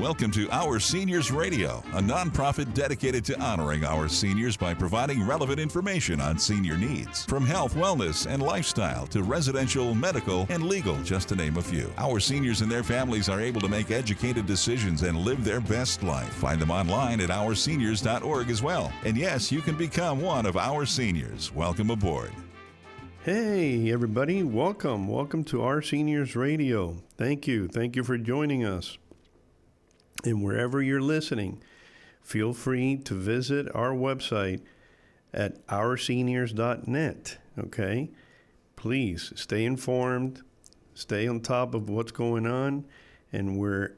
Welcome to Our Seniors Radio, a nonprofit dedicated to honoring our seniors by providing relevant information on senior needs. From health, wellness, and lifestyle to residential, medical, and legal, just to name a few. Our seniors and their families are able to make educated decisions and live their best life. Find them online at OurSeniors.org as well. And yes, you can become one of our seniors. Welcome aboard. Hey, everybody. Welcome to Our Seniors Radio. Thank you for joining us. And wherever you're listening, feel free to visit our website at OurSeniors.net, okay? Please stay informed, stay on top of what's going on, and we're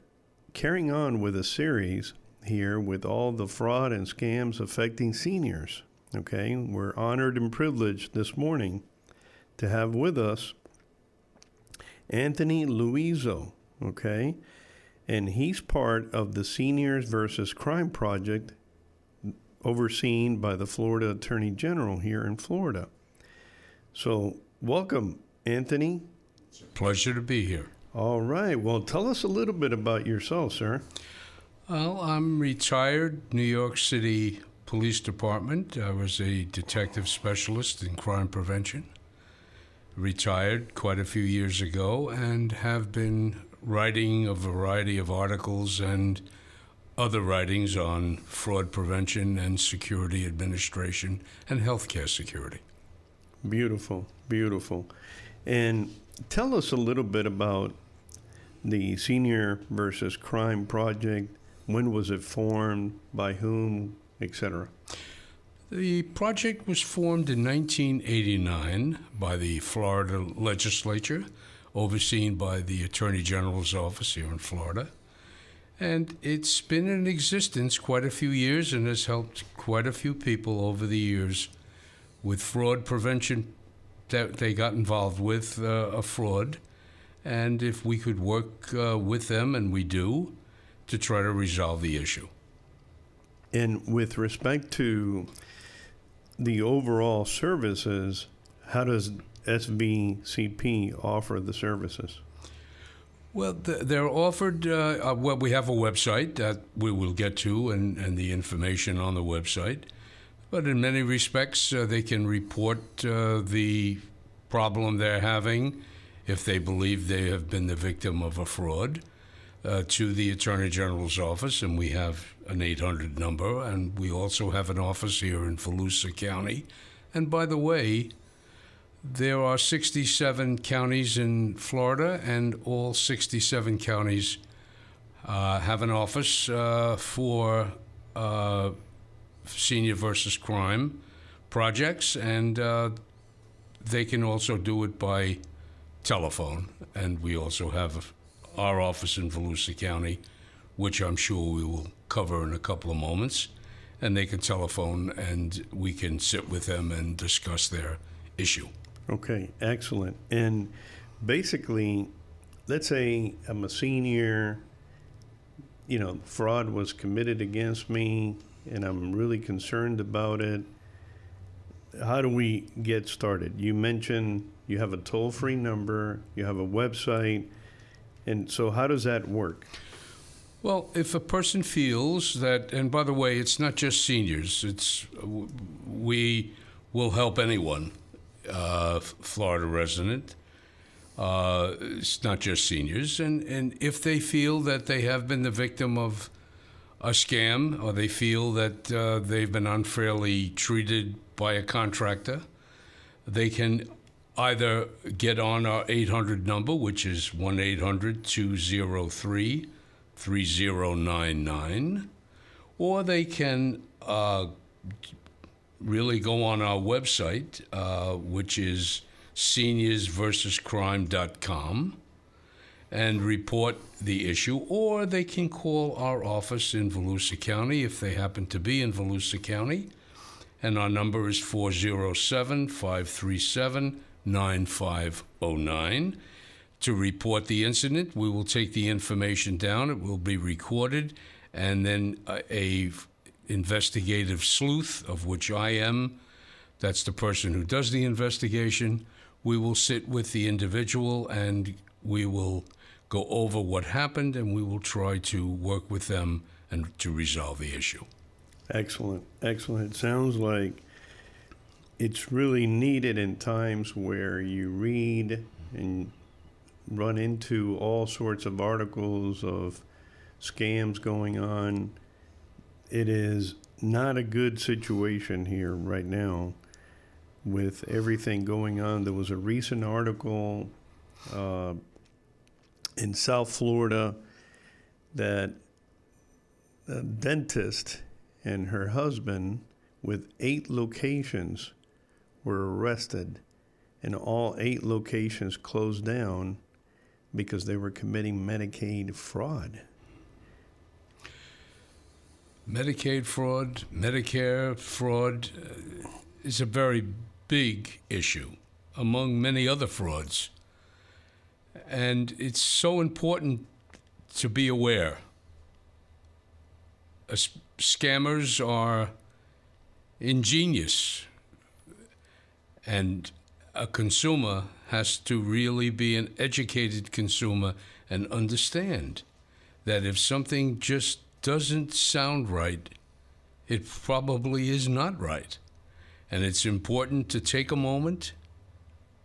carrying on with a series here with all the fraud and scams affecting seniors, okay? We're honored and privileged this morning to have with us Anthony Luizzo, okay? And he's part of the Seniors versus Crime Project overseen by the Florida Attorney General here in Florida. So welcome, Anthony. It's a pleasure to be here. All right. Well, tell us a little bit about yourself, sir. Well, I'm retired New York City Police Department. I was a detective specialist in crime prevention. Retired quite a few years ago and have been writing a variety of articles and other writings on fraud prevention and security administration and healthcare security. Beautiful. And tell us a little bit about the Senior versus Crime Project. When was it formed? By whom? Etc. The project was formed in 1989 by the Florida legislature, overseen by the Attorney General's office here in Florida. And it's been in existence quite a few years and has helped quite a few people over the years with fraud prevention that they got involved with a fraud. And if we could work with them, and we do, to try to resolve the issue. And with respect to the overall services, how does SVCP offer the services? Well, they're offered, we have a website that we will get to and the information on the website. But in many respects, they can report the problem they're having if they believe they have been the victim of a fraud to the Attorney General's office, and we have an 800 number, and we also have an office here in Volusia County. And by the way, there are 67 counties in Florida, and all 67 counties have an office for senior versus crime projects, and they can also do it by telephone. And we also have our office in Volusia County, which I'm sure we will cover in a couple of moments, and they can telephone and we can sit with them and discuss their issue. Okay, excellent. And basically, let's say I'm a senior, fraud was committed against me, and I'm really concerned about it. How do we get started? You mentioned you have a toll-free number, you have a website, and so how does that work? Well, if a person feels that, and by the way, it's not just seniors, we will help anyone. Florida resident. It's not just seniors. And if they feel that they have been the victim of a scam, or they feel that they've been unfairly treated by a contractor, they can either get on our 800 number, which is 1-800-203-3099, or they can really go on our website, which is seniorsversuscrime.com, and report the issue, or they can call our office in Volusia County if they happen to be in Volusia County, and our number is 407-537-9509. To report the incident, we will take the information down, it will be recorded, and then a investigative sleuth, of which I am, that's the person who does the investigation, we will sit with the individual and we will go over what happened, and we will try to work with them and to resolve the issue. Excellent, excellent. It sounds like it's really needed in times where you read and run into all sorts of articles of scams going on. It is not a good situation here right now with everything going on. There was a recent article in South Florida that a dentist and her husband with 8 locations were arrested, and all 8 locations closed down because they were committing Medicaid fraud. Medicaid fraud, Medicare fraud is a very big issue among many other frauds. And it's so important to be aware. Scammers are ingenious, and a consumer has to really be an educated consumer and understand that if something just doesn't sound right, it probably is not right. And it's important to take a moment,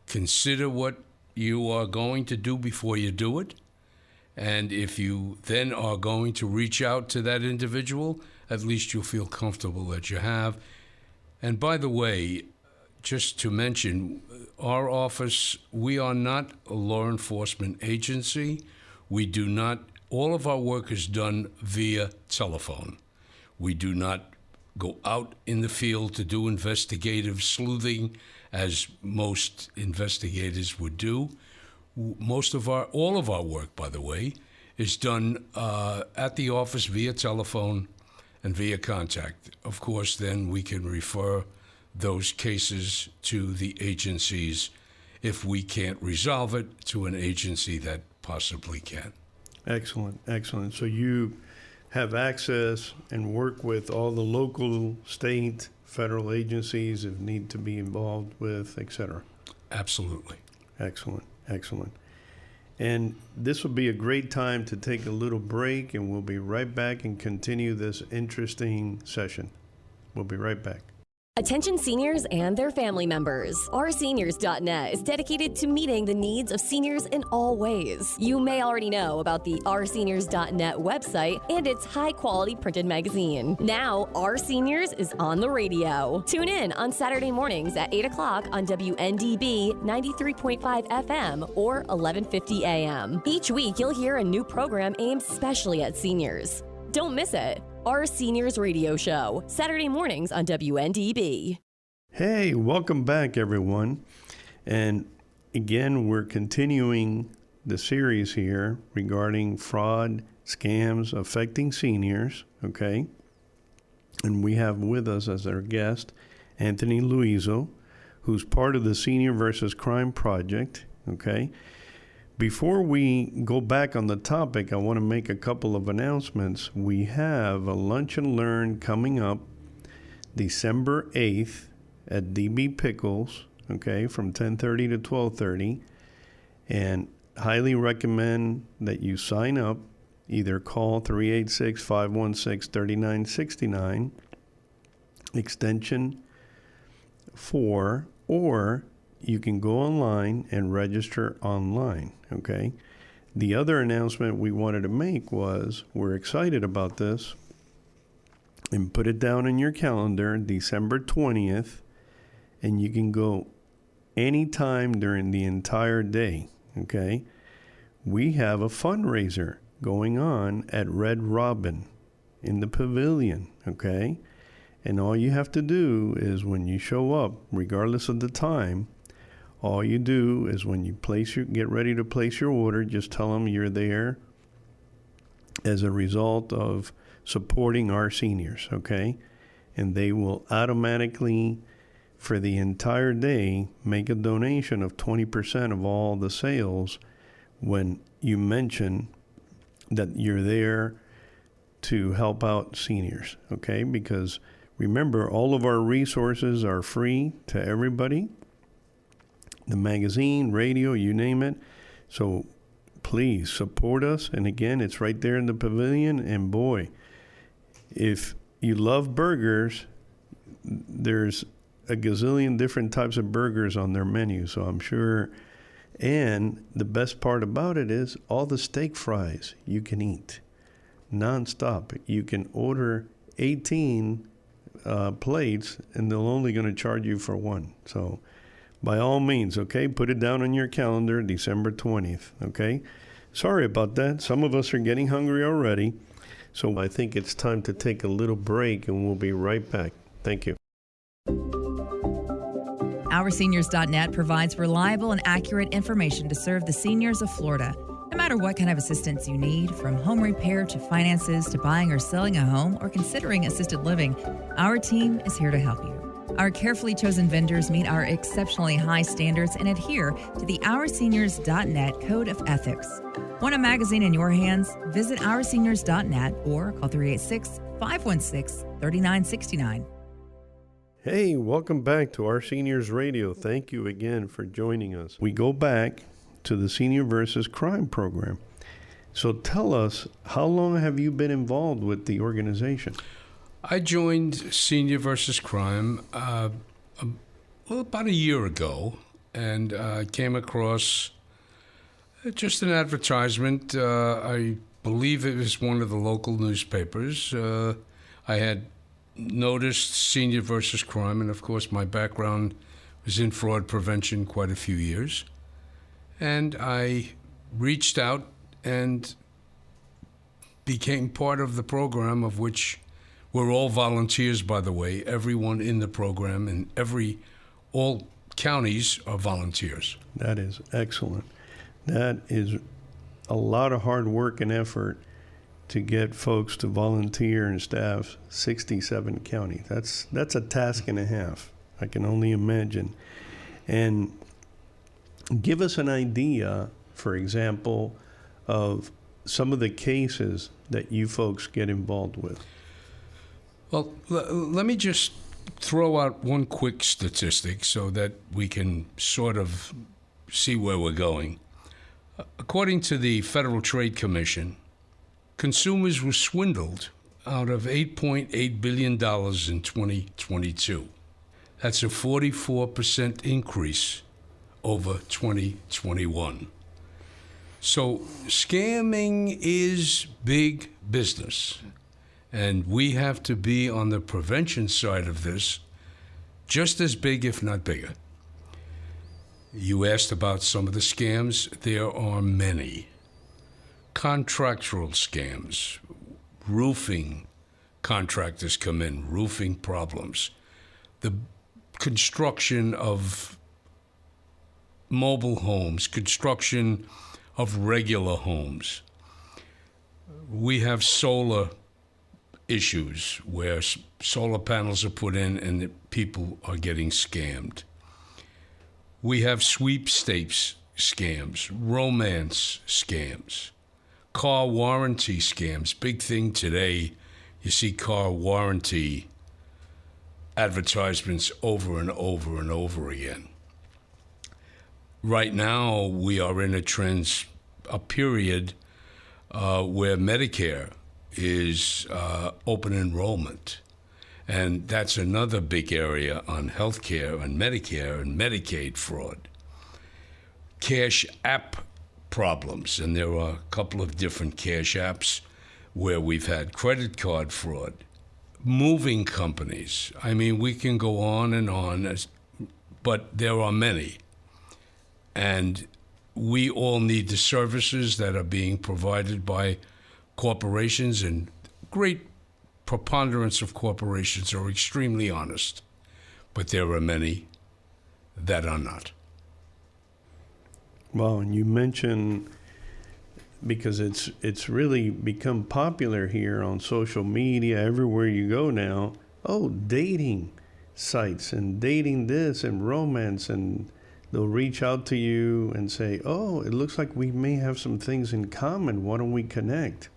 consider what you are going to do before you do it. And if you then are going to reach out to that individual, at least you'll feel comfortable that you have. And by the way, just to mention, our office, we are not a law enforcement agency. We do not, all of our work is done via telephone. We do not go out in the field to do investigative sleuthing as most investigators would do. All of our work, by the way, is done at the office via telephone and via contact. Of course, then we can refer those cases to the agencies if we can't resolve it, to an agency that possibly can. Excellent, excellent. So you have access and work with all the local, state, federal agencies if need to be involved with, et cetera. Absolutely. Excellent, excellent. And this will be a great time to take a little break, and we'll be right back and continue this interesting session. We'll be right back. Attention seniors and their family members. OurSeniors.net is dedicated to meeting the needs of seniors in all ways. You may already know about the OurSeniors.net website and its high-quality printed magazine. Now, Our Seniors is on the radio. Tune in on Saturday mornings at 8 o'clock on WNDB 93.5 FM or 1150 AM. Each week, you'll hear a new program aimed specially at seniors. Don't miss it. Our Seniors Radio Show, Saturday mornings on WNDB. Hey, welcome back, everyone. And again, we're continuing the series here regarding fraud, scams affecting seniors, okay? And we have with us as our guest Anthony Luizzo, who's part of the Senior versus Crime Project, okay? Before we go back on the topic, I want to make a couple of announcements. We have a Lunch and Learn coming up December 8th at DB Pickles, okay, from 10:30 to 12:30. And highly recommend that you sign up. Either call 386-516-3969, extension 4, or you can go online and register online, okay? The other announcement we wanted to make was we're excited about this, and put it down in your calendar, December 20th, and you can go anytime during the entire day, okay? We have a fundraiser going on at Red Robin in the pavilion, okay? And all you have to do is when you show up, regardless of the time, all you do is when you get ready to place your order, just tell them you're there as a result of supporting our seniors, okay? And they will automatically, for the entire day, make a donation of 20% of all the sales when you mention that you're there to help out seniors, okay? Because remember, all of our resources are free to everybody. The magazine, radio, you name it. So please support us. And again, it's right there in the pavilion. And boy, if you love burgers, there's a gazillion different types of burgers on their menu. So I'm sure. And the best part about it is all the steak fries you can eat nonstop. You can order 18 plates, and they're only going to charge you for one. So by all means, okay, put it down on your calendar, December 20th, okay? Sorry about that. Some of us are getting hungry already. So I think it's time to take a little break, and we'll be right back. Thank you. OurSeniors.net provides reliable and accurate information to serve the seniors of Florida. No matter what kind of assistance you need, from home repair to finances to buying or selling a home or considering assisted living, our team is here to help you. Our carefully chosen vendors meet our exceptionally high standards and adhere to the OurSeniors.net Code of Ethics. Want a magazine in your hands? Visit OurSeniors.net or call 386-516-3969. Hey, welcome back to Our Seniors Radio. Thank you again for joining us. We go back to the Senior versus Crime program. So tell us, how long have you been involved with the organization? I joined Senior versus Crime about a year ago, and came across just an advertisement. I believe it was one of the local newspapers. I had noticed Senior versus Crime, and of course my background was in fraud prevention quite a few years. And I reached out and became part of the program, of which we're all volunteers, by the way. Everyone in the program and all counties are volunteers. That is excellent. That is a lot of hard work and effort to get folks to volunteer and staff 67 counties. That's a task and a half. I can only imagine. And give us an idea, for example, of some of the cases that you folks get involved with. Well, let me just throw out one quick statistic so that we can sort of see where we're going. According to the Federal Trade Commission, consumers were swindled out of $8.8 billion in 2022. That's a 44% increase over 2021. So scamming is big business, and we have to be on the prevention side of this just as big, if not bigger. You asked about some of the scams. There are many. Contractual scams, roofing contractors come in, roofing problems, the construction of mobile homes, construction of regular homes. We have solar issues where solar panels are put in and the people are getting scammed. We have sweepstakes scams, romance scams, car warranty scams. Big thing today, you see car warranty advertisements over and over and over again. Right now, we are in a period where Medicare is open enrollment. And that's another big area on healthcare and Medicare and Medicaid fraud. Cash app problems, and there are a couple of different cash apps where we've had credit card fraud. Moving companies. I mean, we can go on, but there are many. And we all need the services that are being provided by corporations, and great preponderance of corporations are extremely honest, but there are many that are not. Well, and you mentioned, because it's really become popular here on social media, everywhere you go now, dating sites and dating this and romance, and they'll reach out to you and say, it looks like we may have some things in common. Why don't we connect?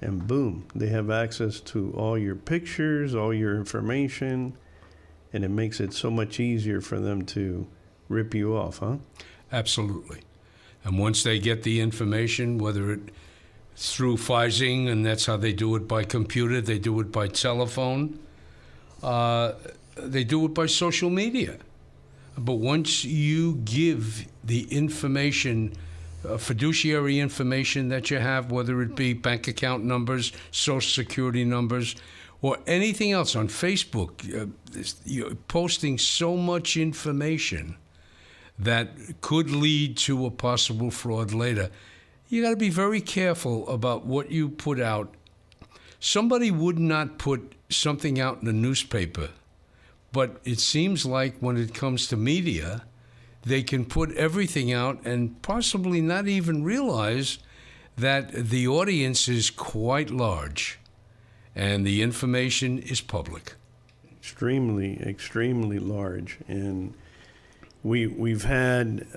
And boom, they have access to all your pictures, all your information, and it makes it so much easier for them to rip you off, huh? Absolutely. And once they get the information, whether it's through phishing, and that's how they do it by computer, they do it by telephone, they do it by social media. But once you give the information, fiduciary information that you have, whether it be bank account numbers, social security numbers, or anything else on Facebook, you're posting so much information that could lead to a possible fraud later. You got to be very careful about what you put out. Somebody would not put something out in the newspaper, but it seems like when it comes to media, they can put everything out and possibly not even realize that the audience is quite large and the information is public. Extremely large. And we've had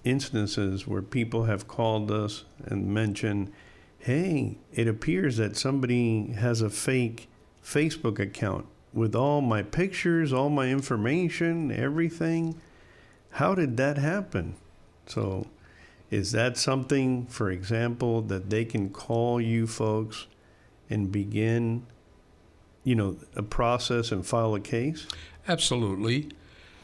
instances where people have called us and mentioned, hey, it appears that somebody has a fake Facebook account with all my pictures, all my information, everything. How did that happen? So is that something, for example, that they can call you folks and begin, a process and file a case? Absolutely.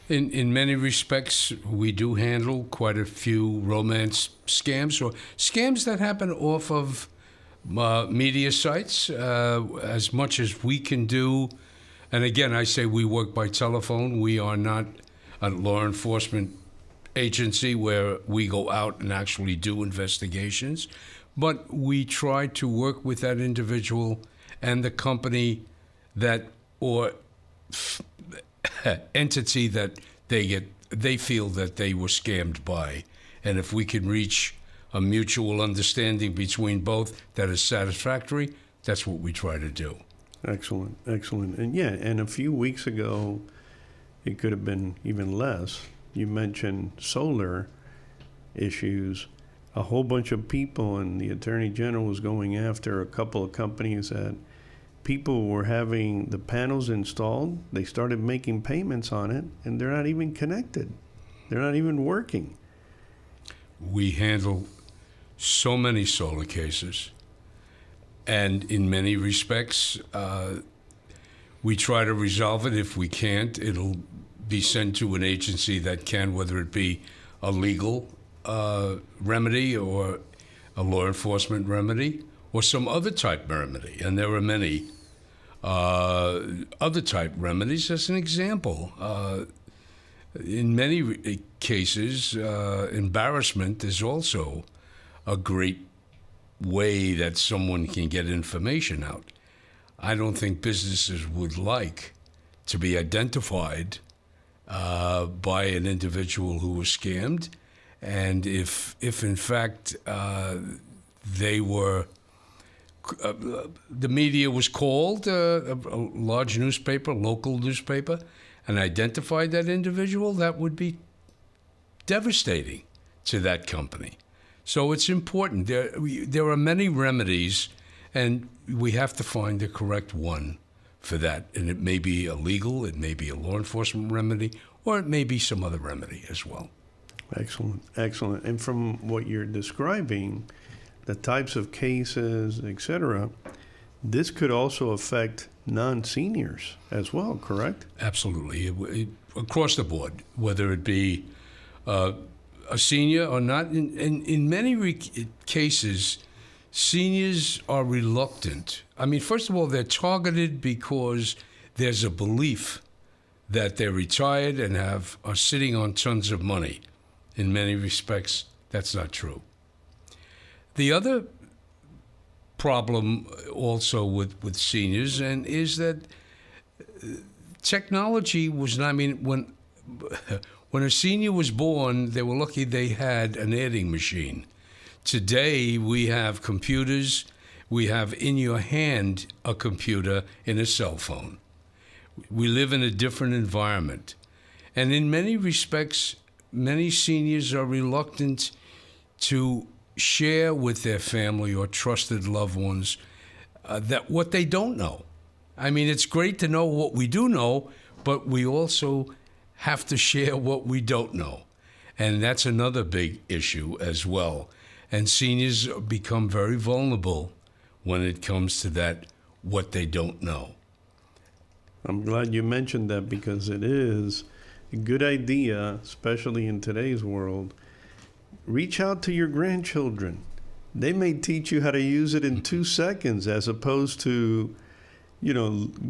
In many respects, we do handle quite a few romance scams or scams that happen off of media sites, as much as we can do. And again, I say we work by telephone. We are not a law enforcement agency where we go out and actually do investigations, but we try to work with that individual and the company that or entity that they feel that they were scammed by. And if we can reach a mutual understanding between both that is satisfactory, that's what we try to do. Excellent. And a few weeks ago, it could have been even less. You mentioned solar issues. A whole bunch of people, and the Attorney General was going after a couple of companies that people were having the panels installed. They started making payments on it, and they're not even connected. They're not even working. We handle so many solar cases. And in many respects, we try to resolve it. If we can't, it'll be sent to an agency that can, whether it be a legal remedy or a law enforcement remedy or some other type remedy. And there are many other type remedies. As an example, in many cases, embarrassment is also a great way that someone can get information out. I don't think businesses would like to be identified by an individual who was scammed, and if in fact they were, the media was called, a large newspaper, local newspaper, and identified that individual, that would be devastating to that company. So it's important. There are many remedies, and we have to find the correct one for that. And it may be a legal, it may be a law enforcement remedy, or it may be some other remedy as well. Excellent. And from what you're describing, the types of cases, etc., this could also affect non-seniors as well, correct? Absolutely. Across the board, whether it be a senior or not. In many cases, seniors are reluctant. I mean, first of all, they're targeted because there's a belief that they're retired and are sitting on tons of money. In many respects, that's not true. The other problem also with seniors is that technology was not, I mean, when a senior was born, they were lucky they had an adding machine. Today, we have computers. We have in your hand a computer in a cell phone. We live in a different environment. And in many respects, many seniors are reluctant to share with their family or trusted loved ones that what they don't know. I mean, it's great to know what we do know, but we also have to share what we don't know. And that's another big issue as well. And seniors become very vulnerable when it comes to that, what they don't know. I'm glad you mentioned that, because it is a good idea, especially in today's world. Reach out to your grandchildren. They may teach you how to use it in 2 seconds, as opposed to,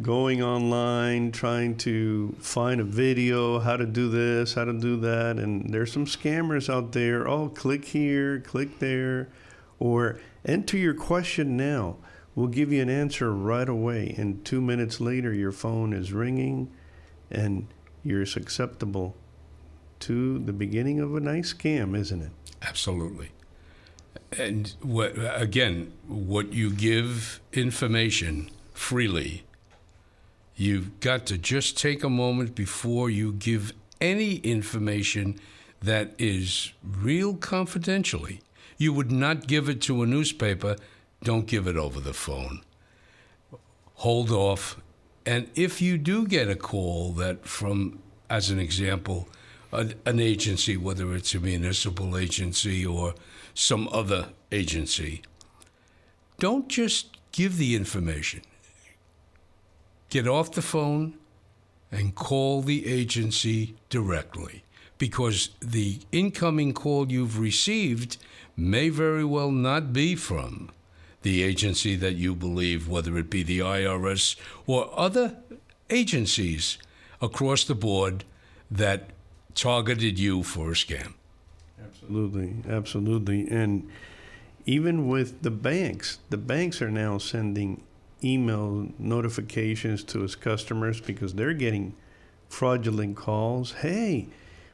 going online, trying to find a video, how to do this, how to do that. And there's some scammers out there. Oh, click here, click there, or enter your question now. We'll give you an answer right away. And 2 minutes later, your phone is ringing and you're susceptible to the beginning of a nice scam, isn't it? Absolutely. And what you give information freely, you've got to just take a moment before you give any information that is real confidentially. You would not give it to a newspaper. Don't give it over the phone. Hold off. And if you do get a call that from, as an example, an agency, whether it's a municipal agency or some other agency, don't just give the information. Get off the phone and call the agency directly, because the incoming call you've received may very well not be from the agency that you believe, whether it be the IRS or other agencies across the board that targeted you for a scam. Absolutely. And even with the banks are now sending email notifications to its customers, because they're getting fraudulent calls. Hey,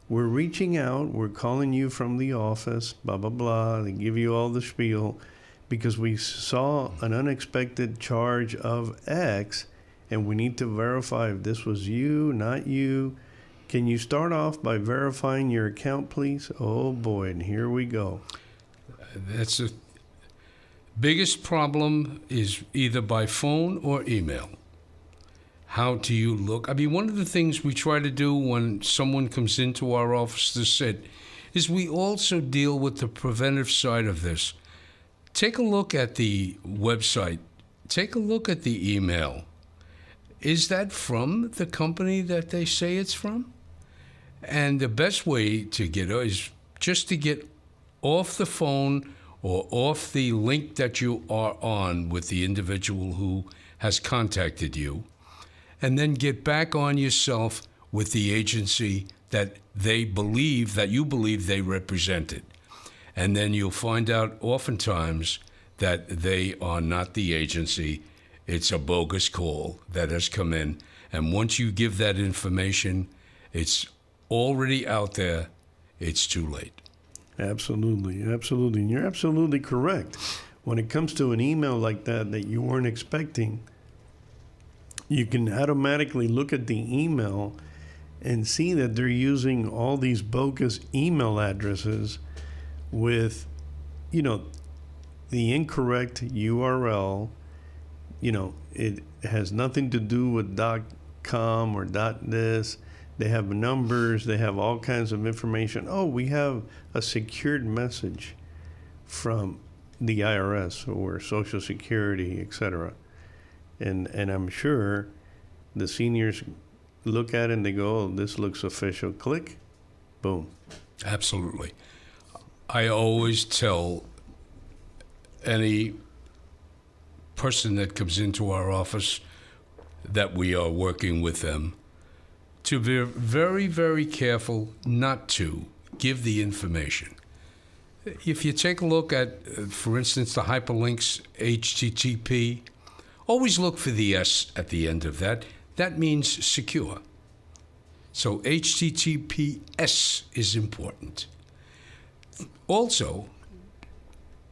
we're reaching out. We're calling you from the office, blah, blah, blah. They give you all the spiel, because we saw an unexpected charge of X, and we need to verify if this was you, not you. Can you start off by verifying your account, please? Oh, boy, and here we go. That's the biggest problem, is either by phone or email. How do you look? I mean, one of the things we try to do when someone comes into our office to sit is we also deal with the preventive side of this. Take a look at the website. Take a look at the email. Is that from the company that they say it's from? And the best way to get is just to get off the phone or off the link that you are on with the individual who has contacted you, and then get back on yourself with the agency that you believe they represented. And then you'll find out oftentimes that they are not the agency. It's a bogus call that has come in. And once you give that information, it's already out there. It's too late. Absolutely. And you're absolutely correct. When it comes to an email like that you weren't expecting, you can automatically look at the email and see that they're using all these bogus email addresses with, the incorrect URL. It has nothing to do with .com or .this. They have numbers. They have all kinds of information. Oh, we have a secured message from the IRS or Social Security, etc. And I'm sure the seniors look at it and they go, oh, this looks official. Click, boom. Absolutely. I always tell any person that comes into our office that we are working with them to be very, very careful not to give the information. If you take a look at, for instance, the hyperlinks, HTTP, always look for the S at the end of that. That means secure. So HTTPS is important. Also,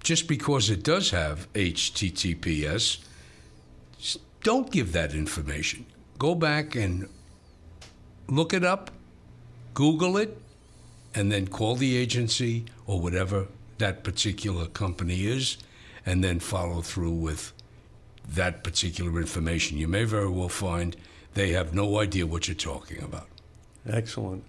just because it does have HTTPS, don't give that information. Go back and look it up, Google it, and then call the agency or whatever that particular company is, and then follow through with that particular information. You may very well find they have no idea what you're talking about. Excellent.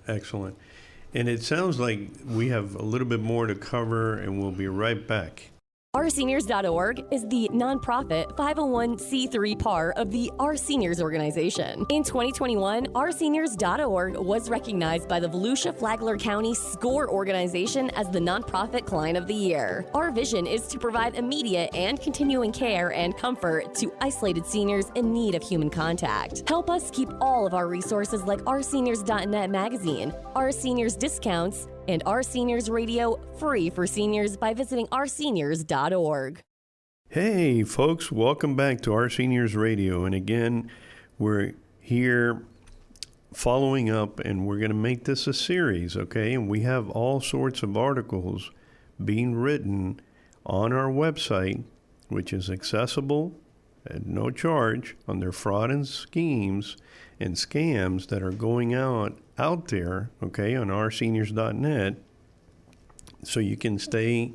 And it sounds like we have a little bit more to cover, and we'll be right back. OurSeniors.org is the nonprofit 501c3 part of the Our Seniors organization. In 2021, OurSeniors.org was recognized by the Volusia Flagler County SCORE organization as the nonprofit client of the year. Our vision is to provide immediate and continuing care and comfort to isolated seniors in need of human contact. Help us keep all of our resources like OurSeniors.net magazine, Our Seniors discounts, and Our Seniors Radio free for seniors by visiting OurSeniors.org. Hey, folks, welcome back to Our Seniors Radio. And again, we're here following up, and we're going to make this a series, okay? And we have all sorts of articles being written on our website, which is accessible at no charge, on their fraud and schemes and scams that are going out there, okay, on OurSeniors.net, so you can stay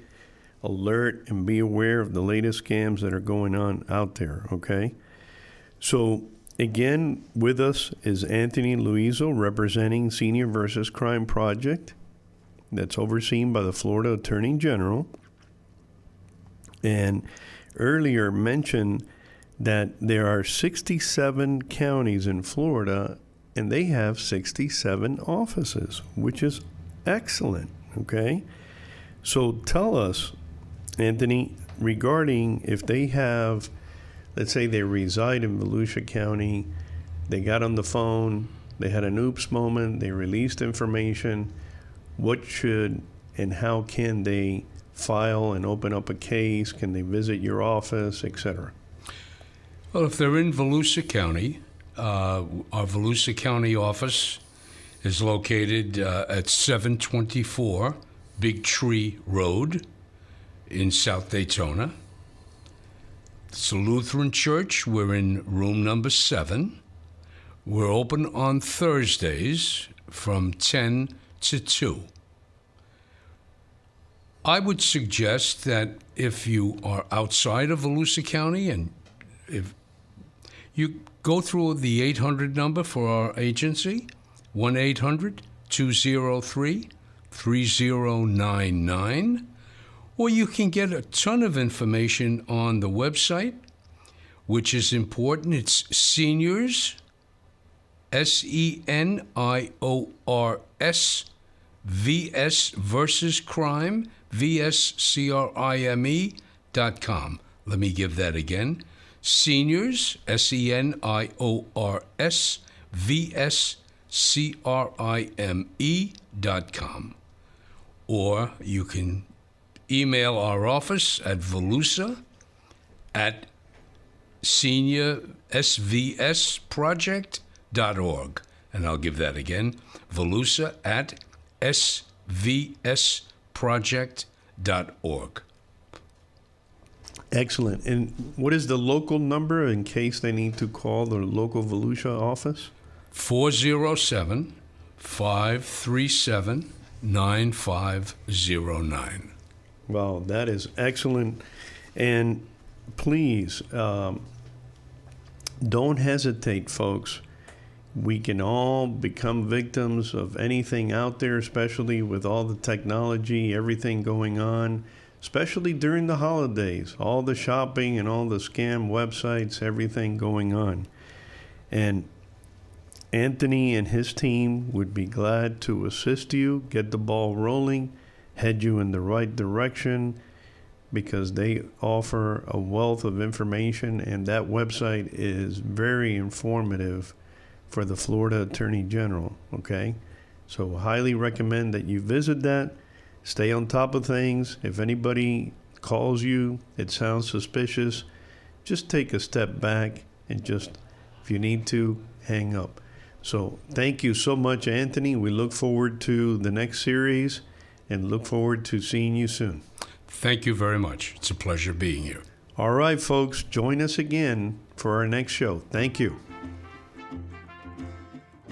alert and be aware of the latest scams that are going on out there, okay? So, again, with us is Anthony Luizzo, representing Senior versus Crime Project, that's overseen by the Florida Attorney General, and earlier mentioned that there are 67 counties in Florida, and they have 67 offices, which is excellent, okay? So tell us, Anthony, regarding if they have, let's say they reside in Volusia County, they got on the phone, they had an oops moment, they released information, what should and how can they file and open up a case? Can they visit your office, etc.? Well, if they're in Volusia County, our Volusia County office is located at 724 Big Tree Road in South Daytona. It's a Lutheran church. We're in room number 7. We're open on Thursdays from 10 to 2. I would suggest that if you are outside of Volusia County and if you go through the 800 number for our agency, 1-800-203-3099, or you can get a ton of information on the website, which is important. It's Seniors, SENIORS, VS versus Crime, VSCRIME.com. Let me give that again. Seniors, SENIORS, VSCRIME.com. Or you can email our office at Volusia at seniorsvsproject.org. And I'll give that again, Volusia at svsproject.org. Excellent. And what is the local number in case they need to call the local Volusia office? 407-537-9509. Wow, that is excellent. And please, don't hesitate, folks. We can all become victims of anything out there, especially with all the technology, everything going on, especially during the holidays, all the shopping and all the scam websites, everything going on. And Anthony and his team would be glad to assist you, get the ball rolling, head you in the right direction, because they offer a wealth of information, and that website is very informative for the Florida Attorney General, okay? So highly recommend that you visit that. Stay on top of things. If anybody calls you, it sounds suspicious, just take a step back and just, if you need to, hang up. So thank you so much, Anthony. We look forward to the next series and look forward to seeing you soon. Thank you very much. It's a pleasure being here. All right, folks, join us again for our next show. Thank you.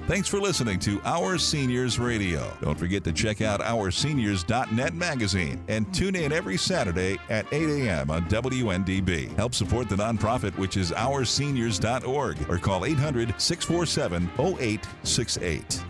Thanks for listening to Our Seniors Radio. Don't forget to check out OurSeniors.net magazine and tune in every Saturday at 8 a.m. on WNDB. Help support the nonprofit, which is OurSeniors.org, or call 800-647-0868.